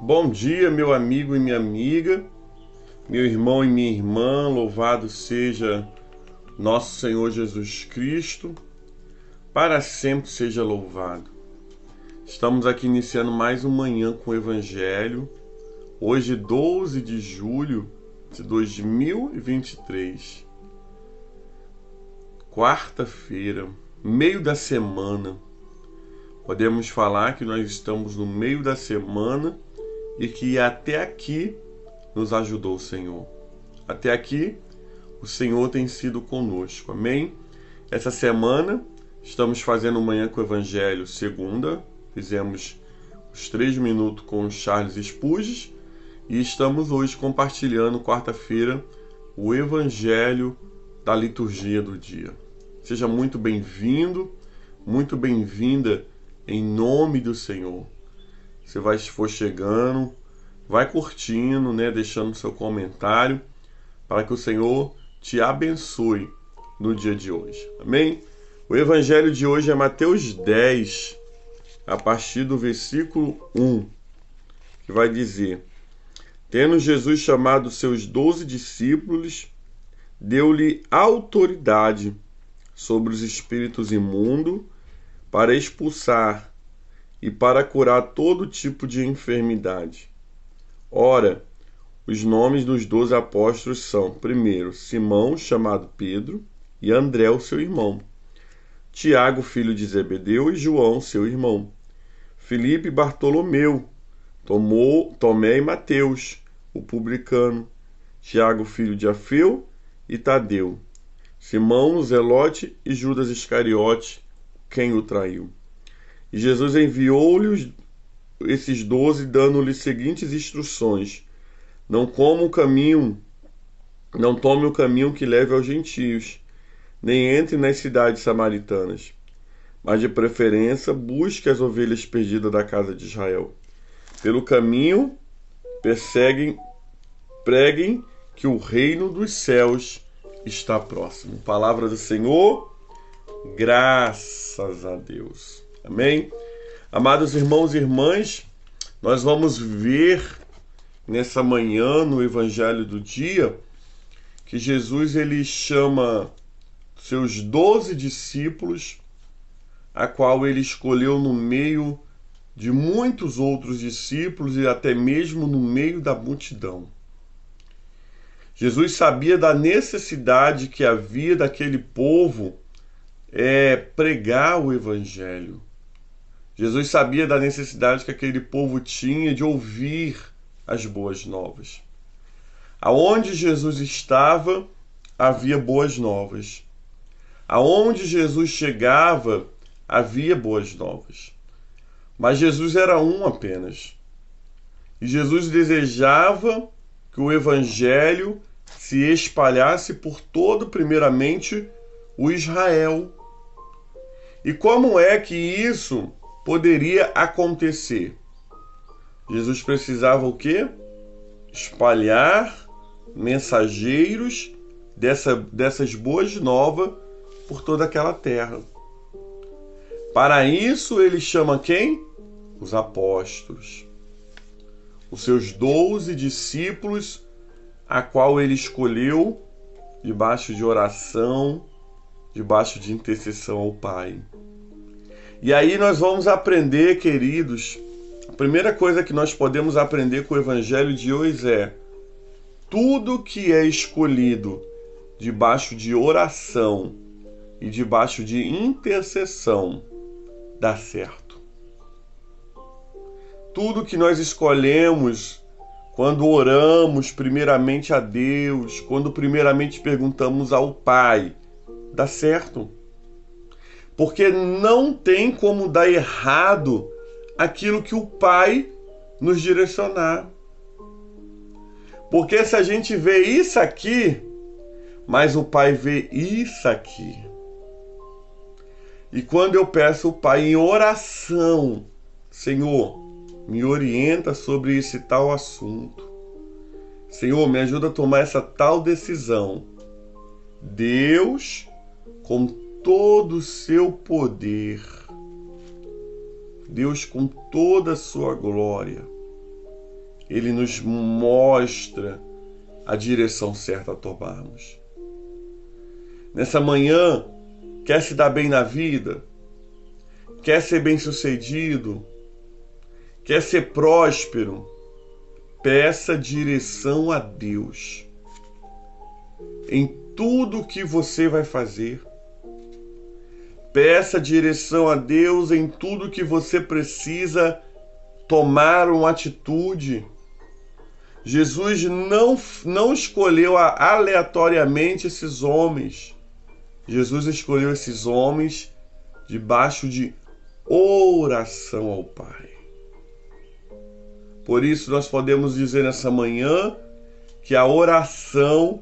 Bom dia, meu amigo e minha amiga, meu irmão e minha irmã, louvado seja nosso Senhor Jesus Cristo, para sempre seja louvado. Estamos aqui iniciando mais uma manhã com o Evangelho, hoje 12 de julho de 2023, quarta-feira, meio da semana. Podemos falar que nós estamos no meio da semana e que até aqui nos ajudou o Senhor. Até aqui o Senhor tem sido conosco, amém? Essa semana estamos fazendo Manhã com o Evangelho segunda, fizemos os 3 minutos com o Charles Spurgeon e estamos hoje compartilhando quarta-feira o Evangelho da liturgia do dia. Seja muito bem-vindo, muito bem-vinda em nome do Senhor. Você vai, se for chegando, vai curtindo, deixando seu comentário, para que o Senhor te abençoe no dia de hoje. Amém? O Evangelho de hoje é Mateus 10, a partir do versículo 1, que vai dizer: Tendo Jesus chamado seus 12 discípulos, deu-lhe autoridade sobre os espíritos imundos para expulsar e para curar todo tipo de enfermidade. Ora, os nomes dos 12 apóstolos são, primeiro, Simão, chamado Pedro, e André, o seu irmão, Tiago, filho de Zebedeu, e João, seu irmão, Filipe e Bartolomeu, Tomé e Mateus, o publicano, Tiago, filho de Alfeu, e Tadeu, Simão, o Zelote, e Judas Iscariote, quem o traiu. E Jesus enviou-lhe esses 12, dando-lhes seguintes instruções: Não tome o caminho que leve aos gentios, nem entre nas cidades samaritanas, mas de preferência busque as ovelhas perdidas da casa de Israel. Pelo caminho preguem que o reino dos céus está próximo. Palavra do Senhor, graças a Deus. Amém? Amados irmãos e irmãs, nós vamos ver nessa manhã, no Evangelho do dia, que Jesus ele chama seus 12 discípulos, a qual ele escolheu no meio de muitos outros discípulos e até mesmo no meio da multidão. Jesus sabia da necessidade que havia daquele povo pregar o Evangelho. Jesus sabia da necessidade que aquele povo tinha de ouvir as boas novas. Aonde Jesus estava, havia boas novas. Aonde Jesus chegava, havia boas novas. Mas Jesus era um apenas. E Jesus desejava que o Evangelho se espalhasse por todo, primeiramente, o Israel. E como é que isso poderia acontecer? Jesus precisava o quê? Espalhar mensageiros dessas boas novas por toda aquela terra. Para isso ele chama quem? Os apóstolos. Os seus 12 discípulos, a qual ele escolheu debaixo de oração, debaixo de intercessão ao Pai. E aí nós vamos aprender, queridos, a primeira coisa que nós podemos aprender com o Evangelho de hoje é: tudo que é escolhido debaixo de oração e debaixo de intercessão dá certo. Tudo que nós escolhemos quando oramos primeiramente a Deus, quando primeiramente perguntamos ao Pai, dá certo. Porque não tem como dar errado aquilo que o Pai nos direcionar. Porque se a gente vê isso aqui, mas o Pai vê isso aqui. E quando eu peço ao Pai em oração, Senhor, me orienta sobre esse tal assunto. Senhor, me ajuda a tomar essa tal decisão. Deus, com todo o seu poder, Deus com toda a sua glória, ele nos mostra a direção certa a tomarmos. Nessa manhã, quer se dar bem na vida? Quer ser bem-sucedido? Quer ser próspero? Peça direção a Deus em tudo que você vai fazer. Peça direção a Deus em tudo que você precisa tomar uma atitude. Jesus não escolheu aleatoriamente esses homens. Jesus escolheu esses homens debaixo de oração ao Pai. Por isso nós podemos dizer nessa manhã que a oração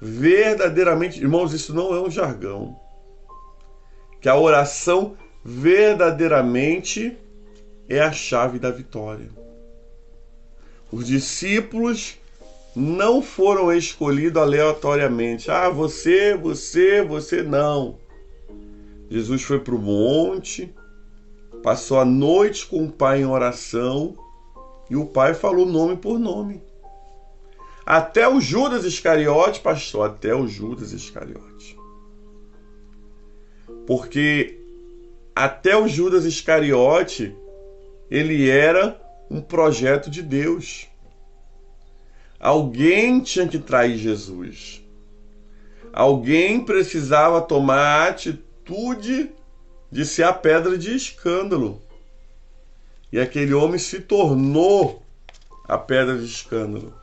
verdadeiramente, irmãos, isso não é um jargão, que a oração verdadeiramente é a chave da vitória. Os discípulos não foram escolhidos aleatoriamente. Você, não. Jesus foi para o monte, passou a noite com o Pai em oração e o Pai falou nome por nome. Até o Judas Iscariote, pastor, até o Judas Iscariote. Porque até o Judas Iscariote, ele era um projeto de Deus. Alguém tinha que trair Jesus. Alguém precisava tomar a atitude de ser a pedra de escândalo. E aquele homem se tornou a pedra de escândalo.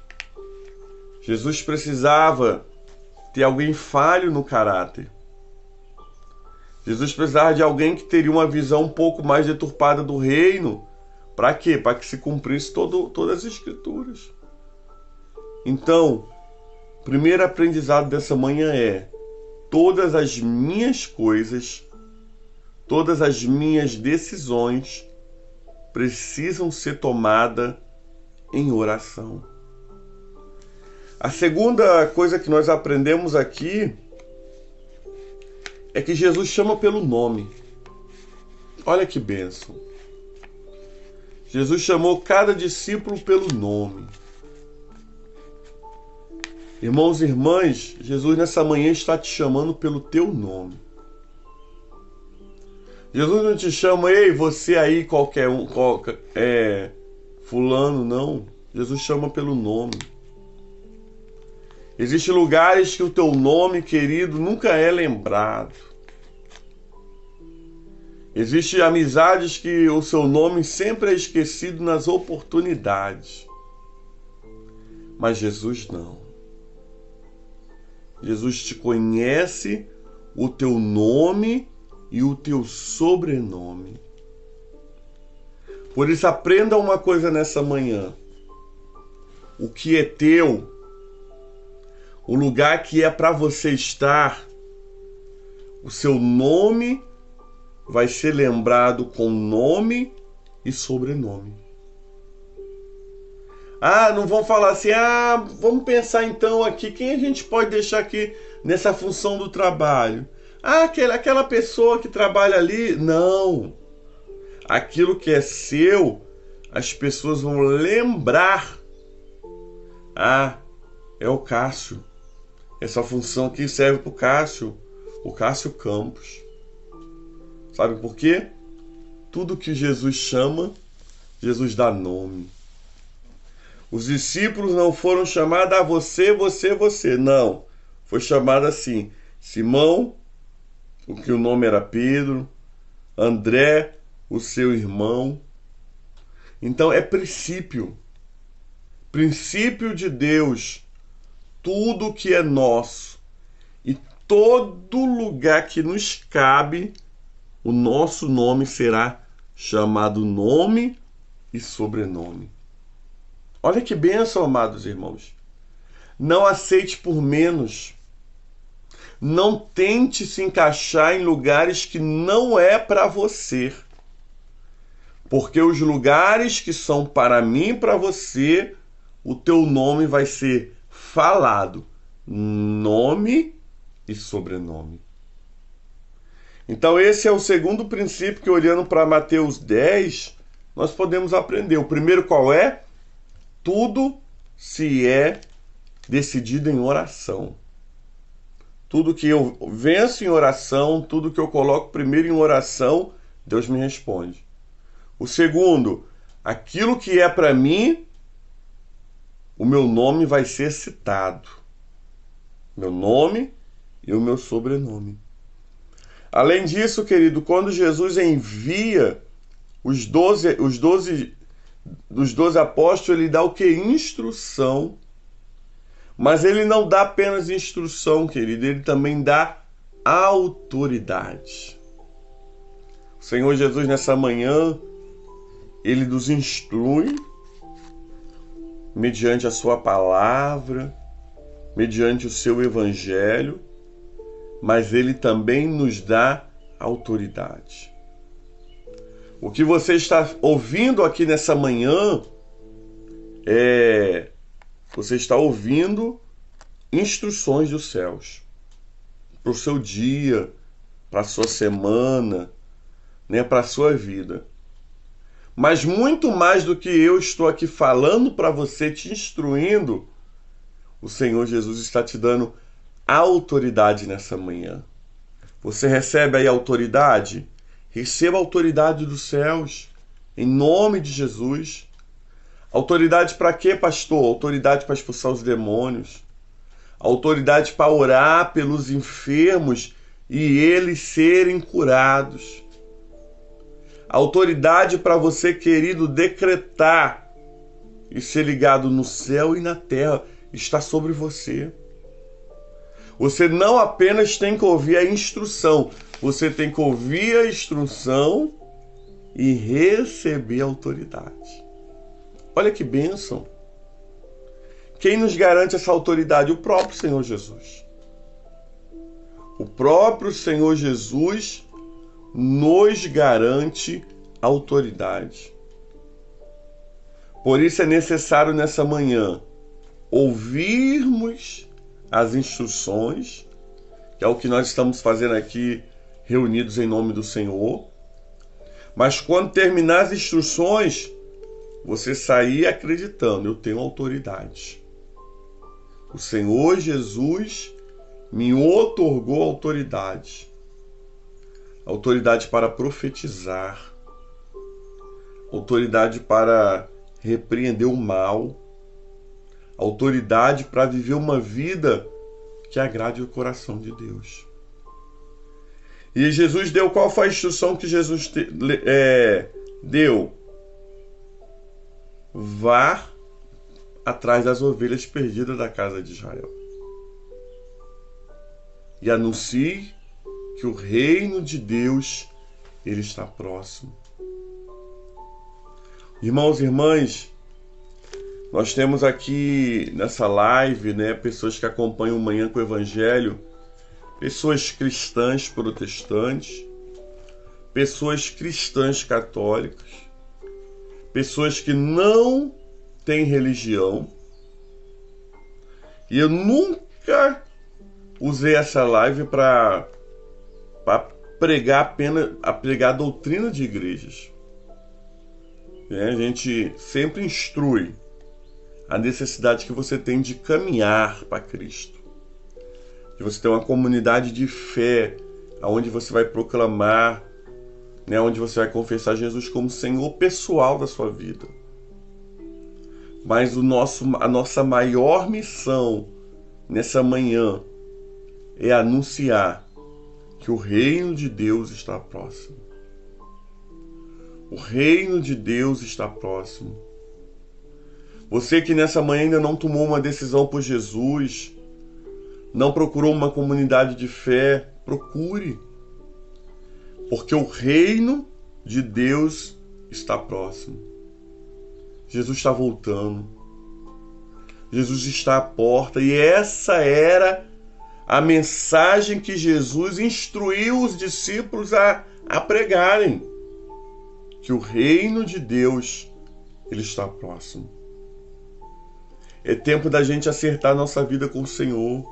Jesus precisava ter alguém falho no caráter. Jesus precisava de alguém que teria uma visão um pouco mais deturpada do reino. Para quê? Para que se cumprisse todas as escrituras. Então, o primeiro aprendizado dessa manhã é: todas as minhas coisas, todas as minhas decisões precisam ser tomadas em oração. A segunda coisa que nós aprendemos aqui é que Jesus chama pelo nome. Olha que bênção. Jesus chamou cada discípulo pelo nome. Irmãos e irmãs, Jesus nessa manhã está te chamando pelo teu nome. Jesus não te chama, ei, você aí, qualquer um, fulano, não. Jesus chama pelo nome. Existem lugares que o teu nome, querido, nunca é lembrado. Existem amizades que o seu nome sempre é esquecido nas oportunidades. Mas Jesus não. Jesus te conhece o teu nome e o teu sobrenome. Por isso, aprenda uma coisa nessa manhã. O que é teu, o lugar que é para você estar, o seu nome vai ser lembrado com nome e sobrenome. Não vão falar assim, vamos pensar então aqui, quem a gente pode deixar aqui nessa função do trabalho? Aquela pessoa que trabalha ali. Não. Aquilo que é seu, as pessoas vão lembrar. É o Cássio. Essa função aqui serve para o Cássio Campos. Sabe por quê? Tudo que Jesus chama, Jesus dá nome. Os discípulos não foram chamados a você. Não. Foi chamado assim: Simão, o que o nome era Pedro, André, o seu irmão. Então é princípio de Deus. Tudo que é nosso e todo lugar que nos cabe, o nosso nome será chamado nome e sobrenome. Olha que bênção, amados irmãos. Não aceite por menos. Não tente se encaixar em lugares que não é para você. Porque os lugares que são para mim e para você, o teu nome vai ser falado. Nome e sobrenome. Então esse é o segundo princípio que, olhando para Mateus 10, nós podemos aprender. O primeiro qual é? tudo se é decidido em oração. Tudo que eu venço em oração, tudo que eu coloco primeiro em oração, Deus me responde. O segundo, aquilo que é para mim, o meu nome vai ser citado. Meu nome e o meu sobrenome. Além disso, querido, quando Jesus envia os 12 apóstolos, ele dá o que? Instrução. Mas ele não dá apenas instrução, querido, ele também dá autoridade. O Senhor Jesus, nessa manhã, ele nos instrui mediante a sua palavra, mediante o seu evangelho, mas ele também nos dá autoridade. O que você está ouvindo aqui nessa manhã você está ouvindo instruções dos céus para o seu dia, para a sua semana, né, para a sua vida. Mas muito mais do que eu estou aqui falando para você, te instruindo, o Senhor Jesus está te dando autoridade nessa manhã. Você recebe aí autoridade? Receba a autoridade dos céus, em nome de Jesus. Autoridade para quê, pastor? Autoridade para expulsar os demônios. Autoridade para orar pelos enfermos e eles serem curados. Autoridade para você, querido, decretar e ser ligado no céu e na terra. Está sobre você. Você não apenas tem que ouvir a instrução, você tem que ouvir a instrução e receber a autoridade. Olha que bênção. Quem nos garante essa autoridade? O próprio Senhor Jesus. O próprio Senhor Jesus nos garante autoridade. Por isso é necessário nessa manhã ouvirmos as instruções, que é o que nós estamos fazendo aqui, reunidos em nome do Senhor. Mas quando terminar as instruções, você sair acreditando, eu tenho autoridade. O Senhor Jesus me outorgou autoridade. Autoridade para profetizar. Autoridade para repreender o mal. Autoridade para viver uma vida que agrade o coração de Deus. E Jesus deu, qual foi a instrução que Jesus deu? Vá atrás das ovelhas perdidas da casa de Israel. E anuncie que o reino de Deus, ele está próximo. Irmãos e irmãs, nós temos aqui nessa live, né, pessoas que acompanham o Manhã com o Evangelho, pessoas cristãs protestantes, pessoas cristãs católicas, pessoas que não têm religião. E eu nunca usei essa live para pregar a doutrina de igrejas. A gente sempre instrui a necessidade que você tem de caminhar para Cristo. De você ter uma comunidade de fé, onde você vai proclamar, né, onde você vai confessar Jesus como Senhor pessoal da sua vida. Mas a nossa maior missão nessa manhã é anunciar que o reino de Deus está próximo. O reino de Deus está próximo. Você que nessa manhã ainda não tomou uma decisão por Jesus, não procurou uma comunidade de fé, procure. Porque o reino de Deus está próximo. Jesus está voltando. Jesus está à porta. E essa era a mensagem que Jesus instruiu os discípulos a pregarem. Que o reino de Deus, ele está próximo. É tempo da gente acertar nossa vida com o Senhor.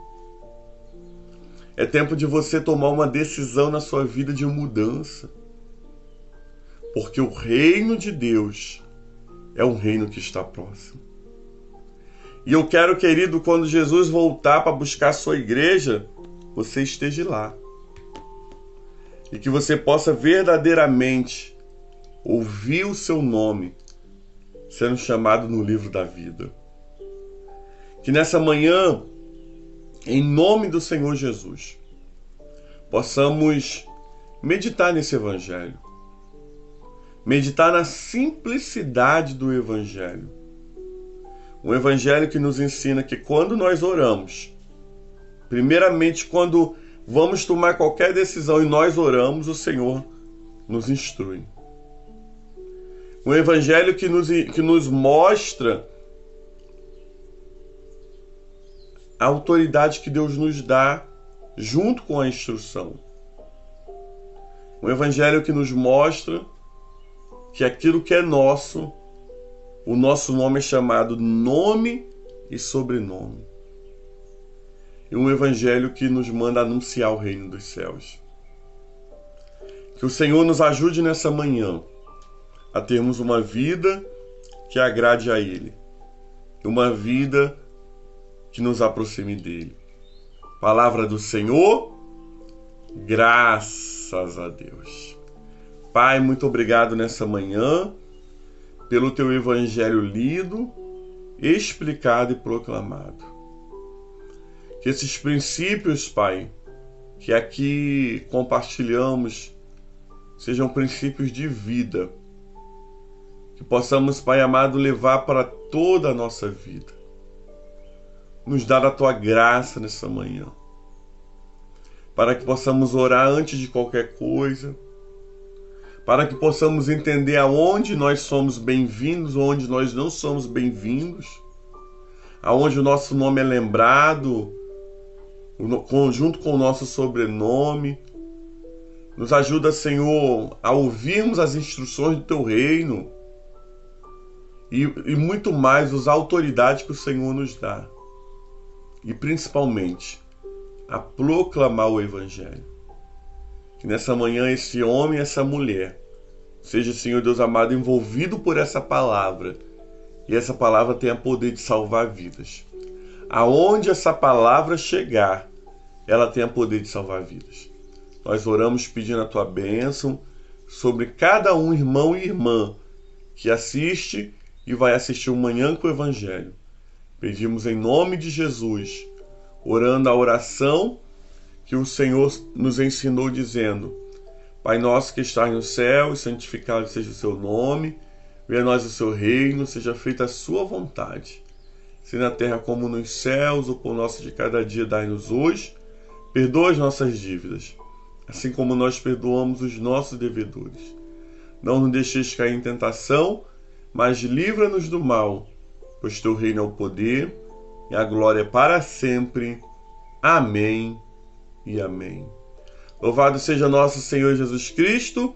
É tempo de você tomar uma decisão na sua vida de mudança. Porque o reino de Deus é um reino que está próximo. E eu quero, querido, quando Jesus voltar para buscar a sua igreja, você esteja lá. E que você possa verdadeiramente ouvir o seu nome sendo chamado no livro da vida. Que nessa manhã, em nome do Senhor Jesus, possamos meditar nesse Evangelho. Meditar na simplicidade do Evangelho. Um Evangelho que nos ensina que quando nós oramos, primeiramente quando vamos tomar qualquer decisão e nós oramos, o Senhor nos instrui. Um Evangelho que nos mostra a autoridade que Deus nos dá junto com a instrução. Um Evangelho que nos mostra que aquilo que é nosso, o nosso nome é chamado nome e sobrenome. E um Evangelho que nos manda anunciar o reino dos céus. Que o Senhor nos ajude nessa manhã a termos uma vida que agrade a Ele. Uma vida que nos aproxime dEle. Palavra do Senhor, graças a Deus. Pai, muito obrigado nessa manhã pelo Teu Evangelho lido, explicado e proclamado. Que esses princípios, Pai, que aqui compartilhamos, sejam princípios de vida. Que possamos, Pai amado, levar para toda a nossa vida. Nos dar a Tua graça nessa manhã. Para que possamos orar antes de qualquer coisa. Para que possamos entender aonde nós somos bem-vindos, onde nós não somos bem-vindos. Aonde o nosso nome é lembrado, junto com o nosso sobrenome. Nos ajuda, Senhor, a ouvirmos as instruções do Teu reino. E muito mais, usar a autoridade que o Senhor nos dá. E principalmente, a proclamar o Evangelho. Que nessa manhã esse homem e essa mulher seja, Senhor Deus amado, envolvido por essa palavra. E essa palavra tenha poder de salvar vidas. Aonde essa palavra chegar, ela tenha poder de salvar vidas. Nós oramos pedindo a Tua bênção sobre cada um, irmão e irmã, que assiste e vai assistir o Manhã com o Evangelho. Pedimos em nome de Jesus, orando a oração que o Senhor nos ensinou, dizendo: Pai nosso que estás no céu, santificado seja o Seu nome, venha a nós o Seu reino, seja feita a Sua vontade, se na terra como nos céus. O pão nosso de cada dia dai-nos hoje, perdoa as nossas dívidas, assim como nós perdoamos os nossos devedores. Não nos deixeis cair em tentação, mas livra-nos do mal, pois Teu reino é o poder e a glória para sempre. Amém e amém. Louvado seja nosso Senhor Jesus Cristo,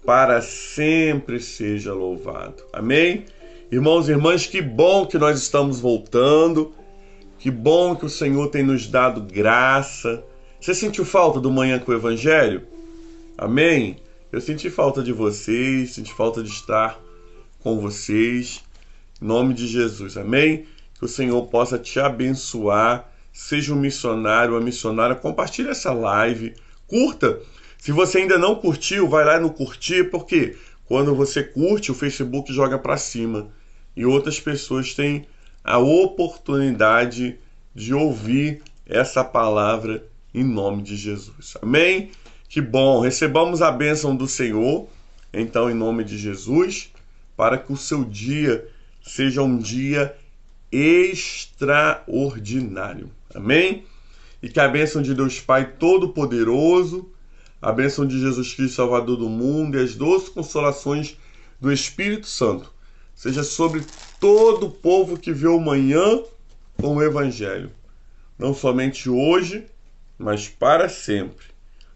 para sempre seja louvado. Amém? Irmãos e irmãs, que bom que nós estamos voltando, que bom que o Senhor tem nos dado graça. Você sentiu falta do Manhã com o Evangelho? Amém? Eu senti falta de vocês, senti falta de estar com vocês, em nome de Jesus, amém? Que o Senhor possa te abençoar, seja um missionário, uma missionária, compartilhe essa live, curta. Se você ainda não curtiu, vai lá no curtir, porque quando você curte, o Facebook joga para cima e outras pessoas têm a oportunidade de ouvir essa palavra em nome de Jesus, amém? Que bom, recebamos a bênção do Senhor, então, em nome de Jesus, para que o seu dia seja um dia extraordinário. Amém? E que a bênção de Deus Pai Todo-Poderoso, a bênção de Jesus Cristo, Salvador do mundo, e as doces consolações do Espírito Santo seja sobre todo o povo que vê o Manhã com o Evangelho. Não somente hoje, mas para sempre.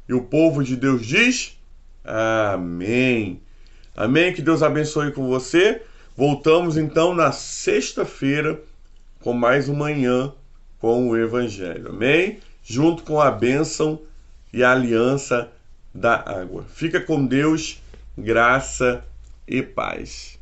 E o povo de Deus diz: amém. Amém, que Deus abençoe com você. Voltamos então na sexta-feira com mais um Manhã com o Evangelho. Amém? Junto com a bênção e a aliança da água. Fica com Deus, graça e paz.